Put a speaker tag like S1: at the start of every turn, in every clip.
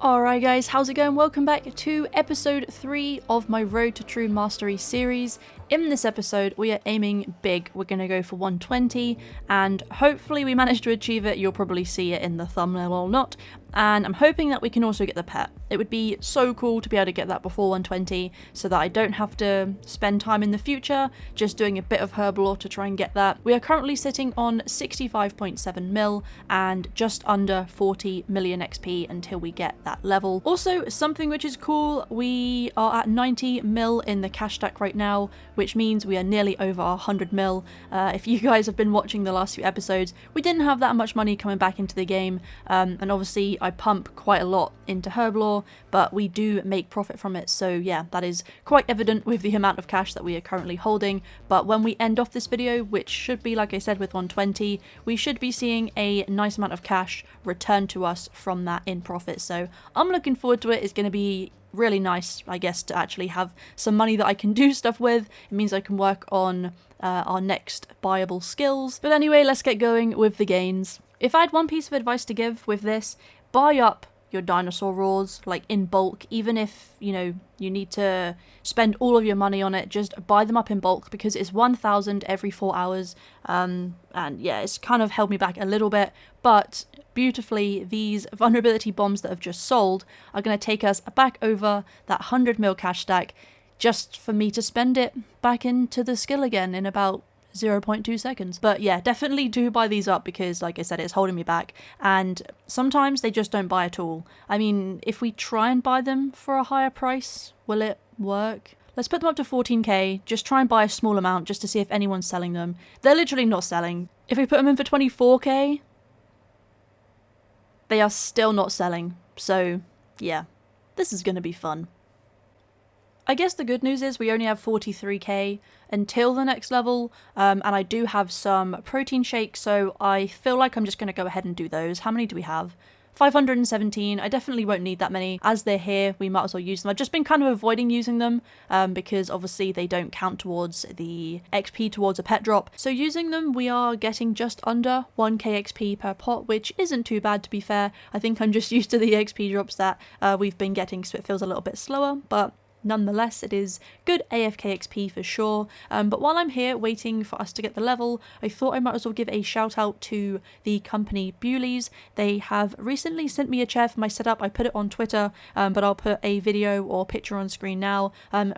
S1: Alright guys, how's it going? Welcome back to episode 3 of my Road to True Mastery series. In this episode, we are aiming big. We're going to go for 120, and hopefully we manage to achieve it. You'll probably see it in the thumbnail or not. And I'm hoping that we can also get the pet. It would be so cool to be able to get that before 120, so that I don't have to spend time in the future just doing a bit of Herblore to try and get that. We are currently sitting on 65.7 mil and just under 40 million XP until we get that level. Also, something which is cool, we are at 90 mil in the cash stack right now, which means we are nearly over 100 mil. If you guys have been watching the last few episodes, we didn't have that much money coming back into the game, and obviously I pump quite a lot into Herblore, but we do make profit from it, so yeah, that is quite evident with the amount of cash that we are currently holding. But when we end off this video, which should be, like I said, with 120, we should be seeing a nice amount of cash returned to us from that in profit, so I'm looking forward to it. It's going to be really nice, I guess, to actually have some money that I can do stuff with. It means I can work on our next buyable skills. But anyway, let's get going with the gains. If I had one piece of advice to give with this, buy up your dinosaur roars, like in bulk. Even if, you know, you need to spend all of your money on it, just buy them up in bulk, because it's 1,000 every 4 hours. And yeah, it's kind of held me back a little bit, but beautifully, these vulnerability bombs that have just sold are going to take us back over that 100 mil cash stack, just for me to spend it back into the skill again in about 0.2 seconds. But yeah, definitely do buy these up, because like I said, it's holding me back, and sometimes they just don't buy at all. I mean, if we try and buy them for a higher price, will it work? Let's put them up to 14k, just try and buy a small amount just to see if anyone's selling them. They're literally not selling. If we put them in for 24k, they are still not selling. So yeah, this is going to be fun. I guess the good news is we only have 43k until the next level, and I do have some protein shakes, so I feel like I'm just going to go ahead and do those. How many do we have? 517. I definitely won't need that many. As they're here, we might as well use them. I've just been kind of avoiding using them because obviously they don't count towards the XP towards a pet drop. So using them, we are getting just under 1k XP per pot, which isn't too bad, to be fair. I think I'm just used to the XP drops that we've been getting, so it feels a little bit slower, but nonetheless, it is good AFK XP for sure. But while I'm here waiting for us to get the level, I thought I might as well give a shout out to the company Bewley's. They have recently sent me a chair for my setup. I put it on Twitter, but I'll put a video or picture on screen now.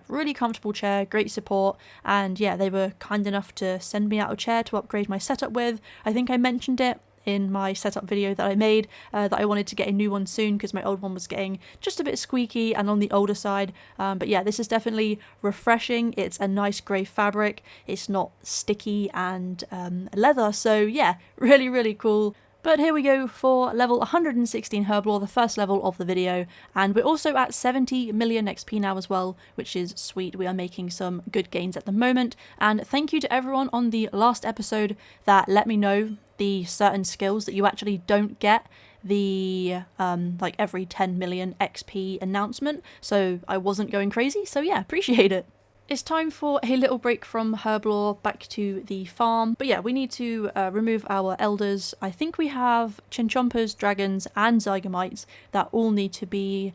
S1: Really comfortable chair, great support, and yeah, they were kind enough to send me out a chair to upgrade my setup with. I think I mentioned it in my setup video that I made, that I wanted to get a new one soon because my old one was getting just a bit squeaky and on the older side. But yeah, this is definitely refreshing. It's a nice grey fabric. It's not sticky and leather. So yeah, really, really cool. But here we go for level 116 Herblore, the first level of the video, and we're also at 70 million XP now as well, which is sweet. We are making some good gains at the moment, and thank you to everyone on the last episode that let me know the certain skills that you actually don't get the like every 10 million XP announcement, so I wasn't going crazy, so yeah, appreciate it. It's time for a little break from Herblore, back to the farm. But yeah, we need to remove our elders. I think we have chinchompas, dragons, and zygomites that all need to be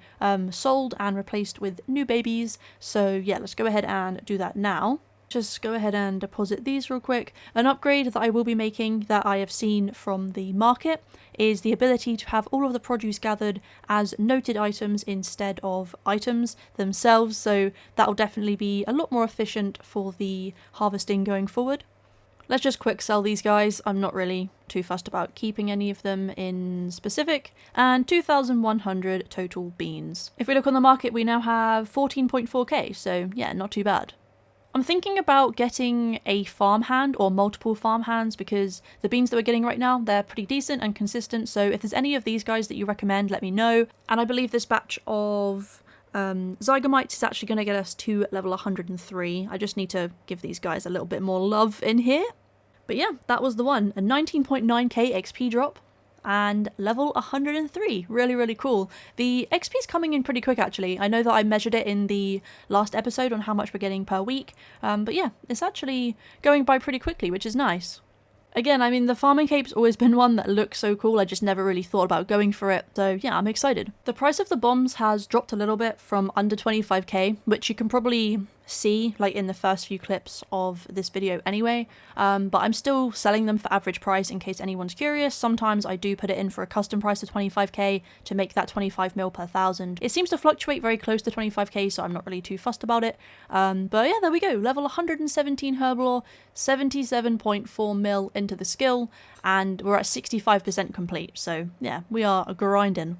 S1: sold and replaced with new babies. So yeah, let's go ahead and do that now. Just go ahead and deposit these real quick. An upgrade that I will be making that I have seen from the market is the ability to have all of the produce gathered as noted items instead of items themselves, so that will definitely be a lot more efficient for the harvesting going forward. Let's just quick sell these guys. I'm not really too fussed about keeping any of them in specific. And 2,100 total beans. If we look on the market, we now have 14.4k, so yeah, not too bad. I'm thinking about getting a farmhand or multiple farmhands, because the beans that we're getting right now, they're pretty decent and consistent. So if there's any of these guys that you recommend, let me know. And I believe this batch of zygomites is actually going to get us to level 103. I just need to give these guys a little bit more love in here. But yeah, that was the one. A 19.9k XP drop and level 103. Really, really cool. The XP is coming in pretty quick, actually. I know that I measured it in the last episode on how much we're getting per week, but yeah, it's actually going by pretty quickly, which is nice. Again, I mean, the farming cape's always been one that looks so cool, I just never really thought about going for it. So yeah, I'm excited. The price of the bombs has dropped a little bit from under 25k, which you can probably see like in the first few clips of this video anyway, but I'm still selling them for average price in case anyone's curious. Sometimes I do put it in for a custom price of 25k to make that 25 mil per thousand. It seems to fluctuate very close to 25k, so I'm not really too fussed about it. But yeah, there we go, level 117 Herblore, 77.4 mil into the skill, and we're at 65% complete, so yeah, we are grinding.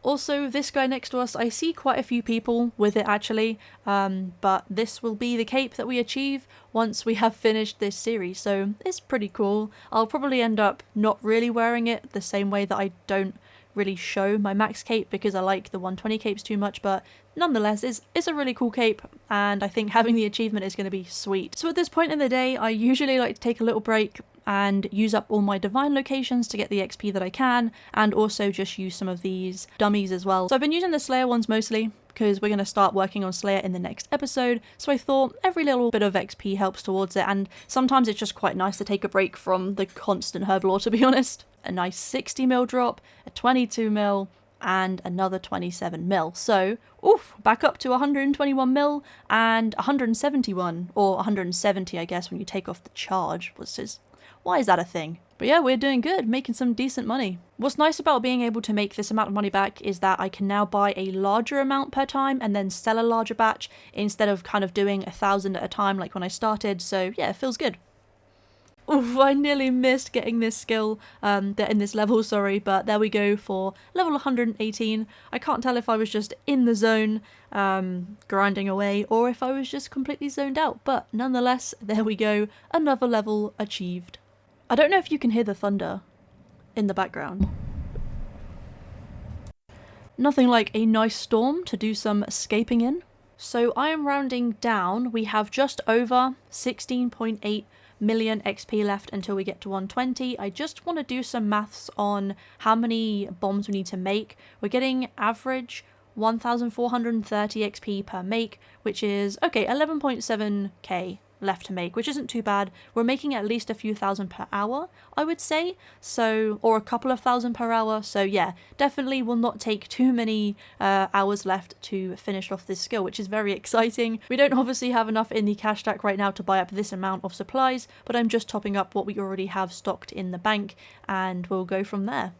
S1: Also, this guy next to us, I see quite a few people with it actually, but this will be the cape that we achieve once we have finished this series, so it's pretty cool. I'll probably end up not really wearing it the same way that I don't really show my max cape because I like the 120 capes too much, but nonetheless, it's a really cool cape, and I think having the achievement is going to be sweet. So at this point in the day, I usually like to take a little break and use up all my divine locations to get the XP that I can, and also just use some of these dummies as well. So I've been using the Slayer ones mostly because we're going to start working on Slayer in the next episode, so I thought every little bit of XP helps towards it, and sometimes it's just quite nice to take a break from the constant Herblore, to be honest. A nice 60 mil drop, a 22 mil, and another 27 mil. So, oof, back up to 121 mil and 171, or 170 I guess when you take off the charge, which is, why is that a thing? But yeah, we're doing good, making some decent money. What's nice about being able to make this amount of money back is that I can now buy a larger amount per time and then sell a larger batch instead of kind of doing 1,000 at a time like when I started, so yeah, it feels good. Oof, I nearly missed getting this skill, in this level, sorry, but there we go for level 118. I can't tell if I was just in the zone, grinding away, or if I was just completely zoned out, but nonetheless, there we go, another level achieved. I don't know if you can hear the thunder in the background. Nothing like a nice storm to do some escaping in. So I am rounding down, we have just over 16.8 million XP left until we get to 120. I just want to do some maths on how many bombs we need to make. We're getting average 1,430 XP per make, which is, okay, 11.7k left to make, which isn't too bad. We're making at least a few thousand per hour, I would say, so, or a couple of thousand per hour, so yeah, definitely will not take too many hours left to finish off this skill, which is very exciting. We don't obviously have enough in the cash stack right now to buy up this amount of supplies, but I'm just topping up what we already have stocked in the bank, and we'll go from there.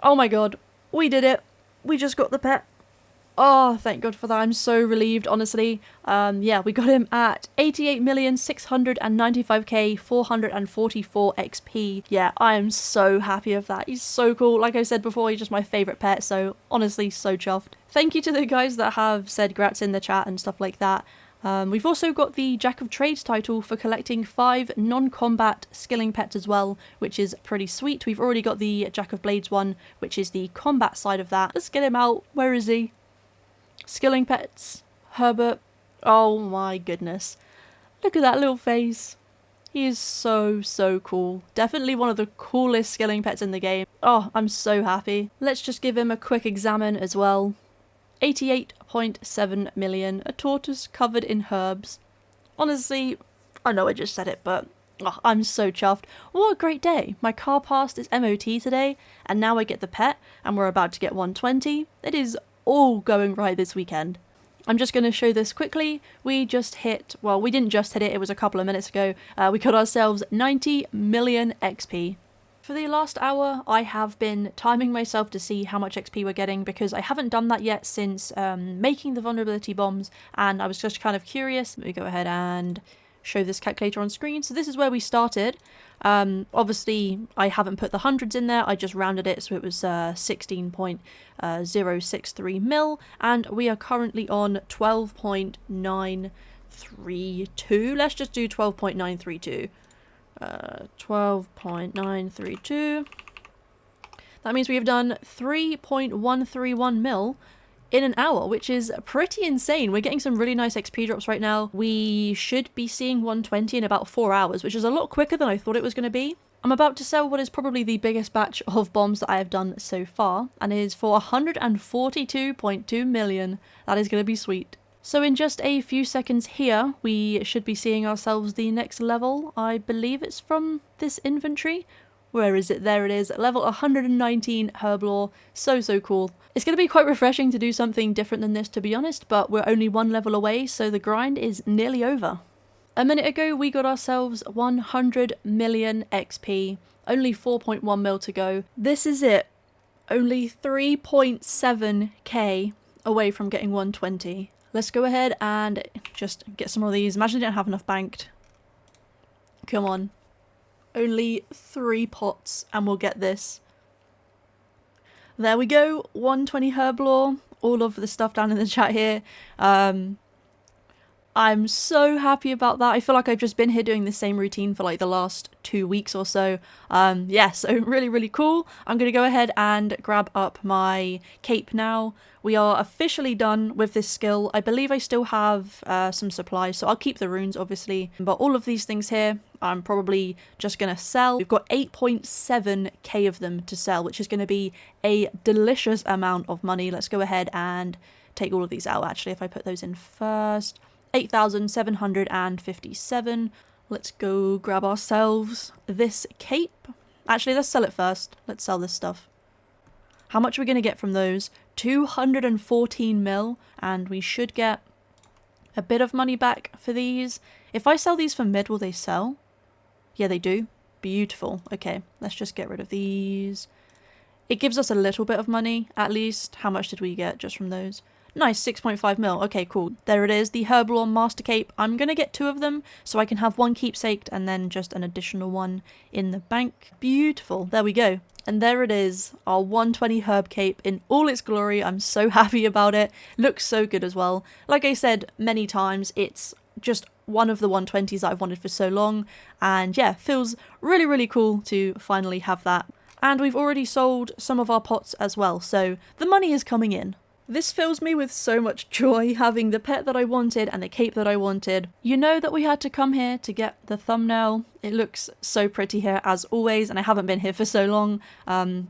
S1: Oh my god, we did it! We just got the pet! Oh, thank God for that. I'm so relieved, honestly. Yeah, we got him at 88,695k, 444 XP. Yeah, I am so happy of that. He's so cool. Like I said before, he's just my favourite pet, so honestly, so chuffed. Thank you to the guys that have said grats in the chat and stuff like that. We've also got the Jack of Trades title for collecting 5 non-combat skilling pets as well, which is pretty sweet. We've already got the Jack of Blades one, which is the combat side of that. Let's get him out. Where is he? Skilling pets, Herbert, oh my goodness, look at that little face. He is so cool, definitely one of the coolest skilling pets in the game. Oh, I'm so happy. Let's just give him a quick examine as well. 88.7 million, a tortoise covered in herbs. Honestly, I know I just said it, but oh, I'm so chuffed. What a great day. My car passed its MOT today, and now I get the pet, and we're about to get 120. It is all going right this weekend. I'm just going to show this quickly. We just hit, well, we didn't just hit it, it was a couple of minutes ago. We got ourselves 90 million XP. For the last hour, I have been timing myself to see how much XP we're getting because I haven't done that yet since making the vulnerability bombs, and I was just kind of curious. Let me go ahead and show this calculator on screen. So this is where we started. Obviously I haven't put the hundreds in there, I just rounded it, so it was 16.063 mil, and we are currently on 12.932. Let's just do 12.932. 12.932. That means we have done 3.131 mil in an hour, which is pretty insane. We're getting some really nice XP drops right now. We should be seeing 120 in about 4 hours, which is a lot quicker than I thought it was going to be. I'm about to sell what is probably the biggest batch of bombs that I have done so far, and it is for 142.2 million. That is going to be sweet. So in just a few seconds here, we should be seeing ourselves the next level. I believe it's from this inventory. Where is it? There it is. Level 119 Herblore. So cool. It's going to be quite refreshing to do something different than this, to be honest, but we're only one level away, so the grind is nearly over. A minute ago, we got ourselves 100 million XP. Only 4.1 mil to go. This is it. Only 3.7k away from getting 120. Let's go ahead and just get some more of these. Imagine I didn't have enough banked. Come on. Only 3 pots and we'll get this. There we go. 120 Herblore. All of the stuff down in the chat here. I'm so happy about that. I feel like I've just been here doing the same routine for like the last 2 weeks or so. Yeah, so really cool. I'm going to go ahead and grab up my cape now. We are officially done with this skill. I believe I still have some supplies, so I'll keep the runes obviously. But all of these things here, I'm probably just going to sell. We've got 8.7k of them to sell, which is going to be a delicious amount of money. Let's go ahead and take all of these out actually, if I put those in first. 8,757. Let's go grab ourselves this cape. Actually, let's sell it first. Let's sell this stuff. How much are we going to get from those? 214 mil, and we should get a bit of money back for these. If I sell these for mid, will they sell? Yeah, they do. Beautiful. Okay, let's just get rid of these. It gives us a little bit of money, at least. How much did we get just from those? Nice, 6.5 mil. Okay, cool. There it is, the Herblore Master Cape. I'm going to get 2 of them, so I can have 1 keepsaked and then just an additional one in the bank. Beautiful. There we go. And there it is, our 120 Herb Cape in all its glory. I'm so happy about it. Looks so good as well. Like I said many times, it's just one of the 120s that I've wanted for so long. And yeah, feels really cool to finally have that. And we've already sold some of our pots as well, so the money is coming in. This fills me with so much joy, having the pet that I wanted and the cape that I wanted. You know that we had to come here to get the thumbnail. It looks so pretty here as always, and I haven't been here for so long.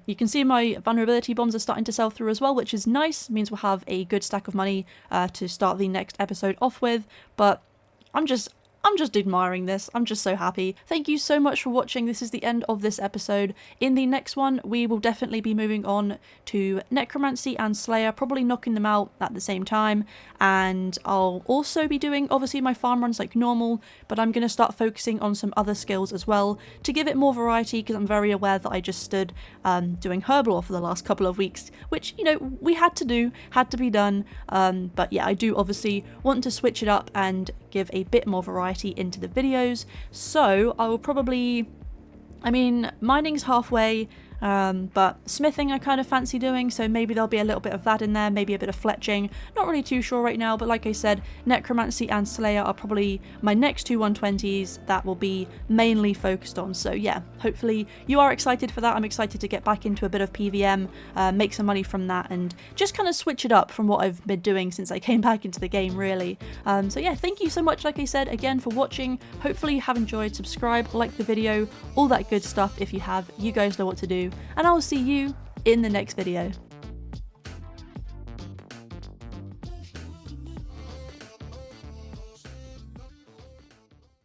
S1: You can see my vulnerability bombs are starting to sell through as well, which is nice. It means we'll have a good stack of money to start the next episode off with. But I'm just admiring this. I'm just so happy. Thank you so much for watching. This is the end of this episode. In the next one, we will definitely be moving on to Necromancy and Slayer, probably knocking them out at the same time. And I'll also be doing, obviously, my farm runs like normal, but I'm going to start focusing on some other skills as well to give it more variety, because I'm very aware that I just stood doing Herblore for the last couple of weeks, which, you know, we had to do, had to be done. But yeah, I do obviously want to switch it up and give a bit more variety into the videos, so I will probably, I mean, mining's halfway, but smithing I kind of fancy doing, so maybe there'll be a little bit of that in there, maybe a bit of fletching. Not really too sure right now, but like I said, Necromancy and Slayer are probably my next 2 120s that will be mainly focused on. So yeah, hopefully you are excited for that. I'm excited to get back into a bit of PVM, make some money from that, and just kind of switch it up from what I've been doing since I came back into the game, really. So yeah, thank you so much, like I said, again for watching. Hopefully you have enjoyed. Subscribe, like the video, all that good stuff. If you have, you guys know what to do. And I will see you in the next video.